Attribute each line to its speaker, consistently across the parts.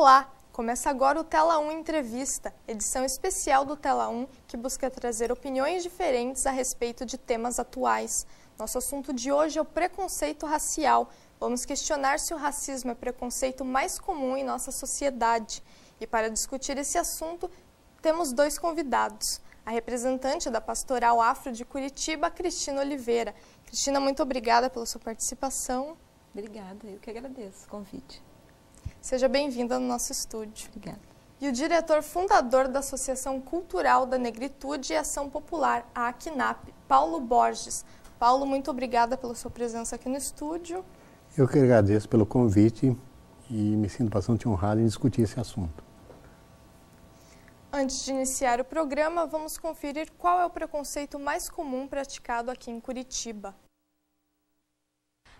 Speaker 1: Olá! Começa agora o Tela 1 Entrevista, edição especial do Tela 1 que busca trazer opiniões diferentes a respeito de temas atuais. Nosso assunto de hoje é o preconceito racial. Vamos questionar se o racismo é o preconceito mais comum em nossa sociedade. E para discutir esse assunto, temos dois convidados. A representante da Pastoral Afro de Curitiba, Cristina Oliveira. Cristina, muito obrigada pela sua participação.
Speaker 2: Obrigada, eu que agradeço o convite.
Speaker 1: Seja bem-vinda no nosso estúdio.
Speaker 2: Obrigada.
Speaker 1: E o diretor fundador da Associação Cultural da Negritude e Ação Popular, a ACNAP, Paulo Borges. Paulo, muito obrigada pela sua presença aqui no estúdio.
Speaker 3: Eu que agradeço pelo convite e me sinto bastante honrado em discutir esse assunto.
Speaker 1: Antes de iniciar o programa, vamos conferir qual é o preconceito mais comum praticado aqui em Curitiba.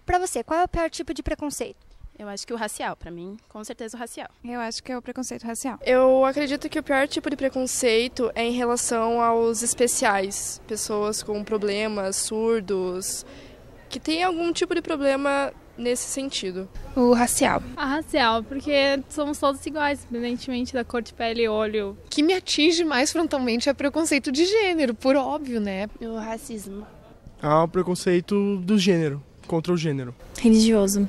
Speaker 4: Para você, qual é o pior tipo de preconceito?
Speaker 5: Eu acho que o racial, para mim, com certeza o racial.
Speaker 6: Eu acho que é o preconceito racial.
Speaker 7: Eu acredito que o pior tipo de preconceito é em relação aos especiais, pessoas com problemas, surdos, que têm algum tipo de problema nesse sentido.
Speaker 6: O racial.
Speaker 8: A racial, porque somos todos iguais, independentemente da cor de pele e olho.
Speaker 9: O que me atinge mais frontalmente é preconceito de gênero, por óbvio, né?
Speaker 10: O racismo.
Speaker 11: O preconceito do gênero, contra o gênero.
Speaker 6: Religioso.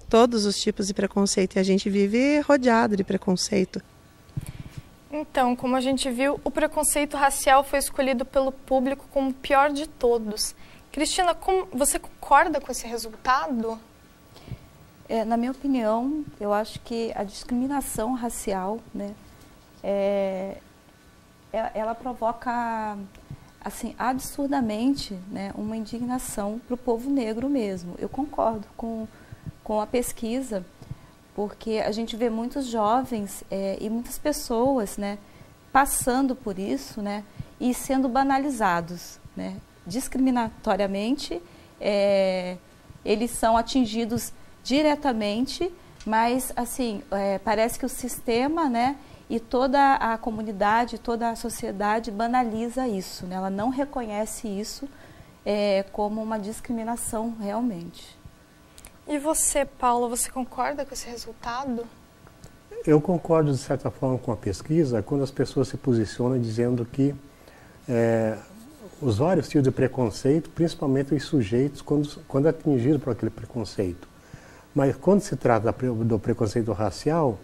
Speaker 12: Todos os tipos de preconceito, e a gente vive rodeado de preconceito.
Speaker 1: Então, como a gente viu, o preconceito racial foi escolhido pelo público como o pior de todos. Cristina, você concorda com esse resultado?
Speaker 2: Na minha opinião, eu acho que a discriminação racial, né, ela provoca assim, absurdamente, né, uma indignação para o povo negro mesmo. Eu concordo com a pesquisa, porque a gente vê muitos jovens e muitas pessoas, né, passando por isso, né, e sendo banalizados, né, discriminatoriamente. Eles são atingidos diretamente, mas assim, parece que o sistema, né, e toda a comunidade, toda a sociedade banaliza isso, né, ela não reconhece isso como uma discriminação realmente.
Speaker 1: E você, Paulo, você concorda com esse resultado?
Speaker 3: Eu concordo, de certa forma, com a pesquisa, quando as pessoas se posicionam dizendo que os vários tipos de preconceito, principalmente os sujeitos, quando atingidos por aquele preconceito. Mas quando se trata do preconceito racial,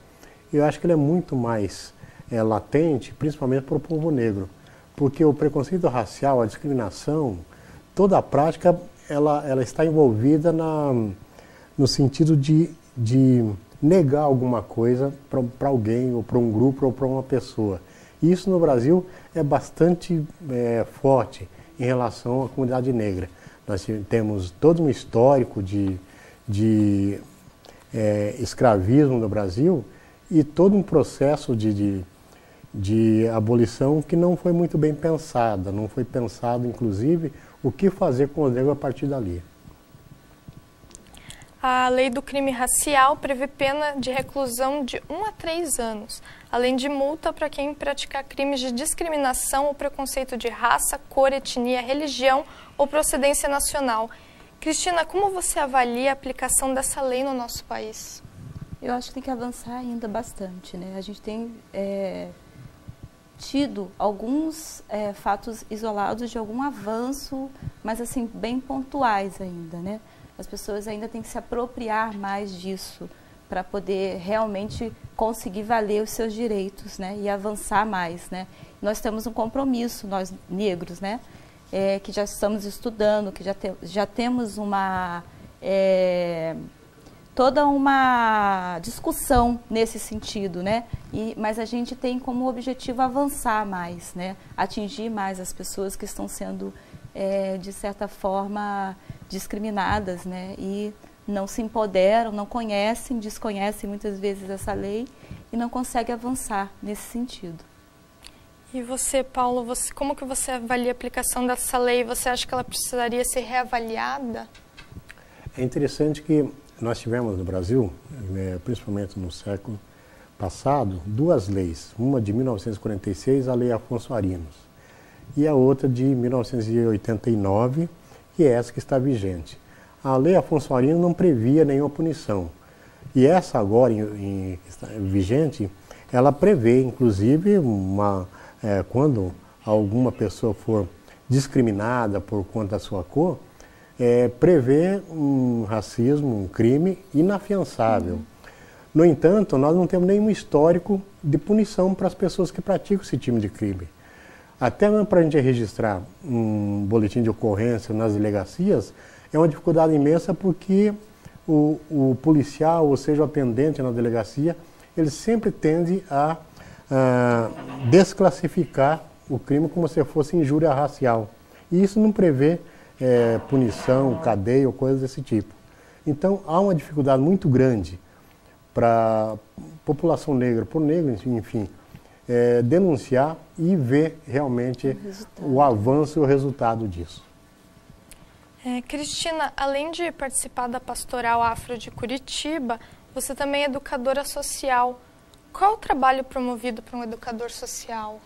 Speaker 3: eu acho que ele é muito mais latente, principalmente para o povo negro. Porque o preconceito racial, a discriminação, toda a prática, ela está envolvida no sentido de negar alguma coisa para alguém, ou para um grupo, ou para uma pessoa. E isso no Brasil é bastante forte em relação à comunidade negra. Nós temos todo um histórico de escravismo no Brasil e todo um processo de abolição que não foi muito bem pensada, não foi pensado, inclusive, o que fazer com os negros a partir dali.
Speaker 1: A lei do crime racial prevê pena de reclusão de 1 a 3 anos, além de multa para quem praticar crimes de discriminação ou preconceito de raça, cor, etnia, religião ou procedência nacional. Cristina, como você avalia a aplicação dessa lei no nosso país?
Speaker 2: Eu acho que tem que avançar ainda bastante, né? A gente tem tido alguns fatos isolados de algum avanço, mas assim, bem pontuais ainda, né? As pessoas ainda têm que se apropriar mais disso para poder realmente conseguir valer os seus direitos, né? E avançar mais, né? Nós temos um compromisso, nós negros, né? Que já estamos estudando, que já temos toda uma discussão nesse sentido, né? Mas a gente tem como objetivo avançar mais, né? Atingir mais as pessoas que estão sendo, de certa forma, discriminadas, né? E não se empoderam, não conhecem, desconhecem muitas vezes essa lei e não conseguem avançar nesse sentido.
Speaker 1: E você, Paulo, como que você avalia a aplicação dessa lei? Você acha que ela precisaria ser reavaliada?
Speaker 3: É interessante que nós tivemos no Brasil, principalmente no século passado, duas leis. Uma de 1946, a Lei Afonso Arinos, e a outra de 1989, que é essa que está vigente. A Lei Afonso Arinos não previa nenhuma punição. E essa agora, vigente, ela prevê, inclusive, quando alguma pessoa for discriminada por conta da sua cor, prevê um racismo, um crime inafiançável. No entanto, nós não temos nenhum histórico de punição para as pessoas que praticam esse tipo de crime. Até para a gente registrar um boletim de ocorrência nas delegacias, é uma dificuldade imensa porque o policial, ou seja, o atendente na delegacia, ele sempre tende a desclassificar o crime como se fosse injúria racial. E isso não prevê punição, cadeia ou coisas desse tipo. Então, há uma dificuldade muito grande para a população negra, por negro, enfim, denunciar e ver realmente o avanço e o resultado disso.
Speaker 1: Cristina, além de participar da Pastoral Afro de Curitiba, você também é educadora social. Qual é o trabalho promovido para um educador social?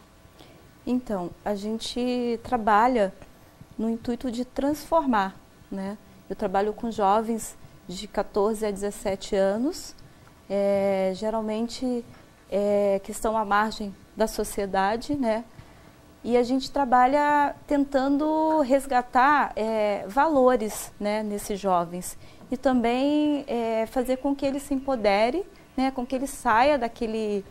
Speaker 2: Então, a gente trabalha no intuito de transformar, né? Eu trabalho com jovens de 14 a 17 anos, geralmente que estão à margem da sociedade, né? E a gente trabalha tentando resgatar valores, né, nesses jovens e também fazer com que ele se empodere, né, com que ele saia daquele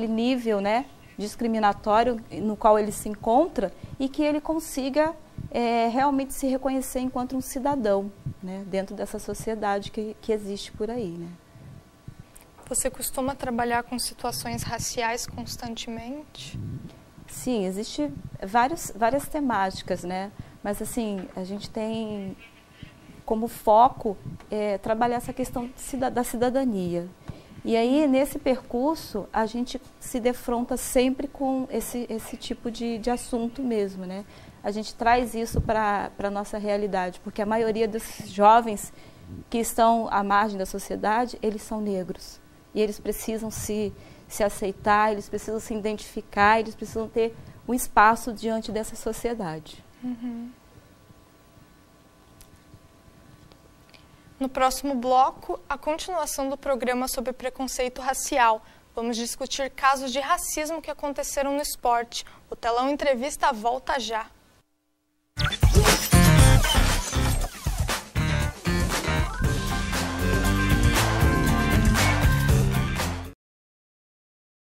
Speaker 2: nível, né, discriminatório no qual ele se encontra e que ele consiga realmente se reconhecer enquanto um cidadão, né, dentro dessa sociedade que existe por aí, né.
Speaker 1: Você costuma trabalhar com situações raciais constantemente?
Speaker 2: Sim, existem várias temáticas, né? Mas assim, a gente tem como foco trabalhar essa questão da cidadania. E aí, nesse percurso, a gente se defronta sempre com esse tipo de assunto mesmo, né? A gente traz isso para a nossa realidade, porque a maioria desses jovens que estão à margem da sociedade, eles são negros. E eles precisam se aceitar, eles precisam se identificar, eles precisam ter um espaço diante dessa sociedade.
Speaker 1: Uhum. No próximo bloco, a continuação do programa sobre preconceito racial. Vamos discutir casos de racismo que aconteceram no esporte. O Telão Entrevista volta já.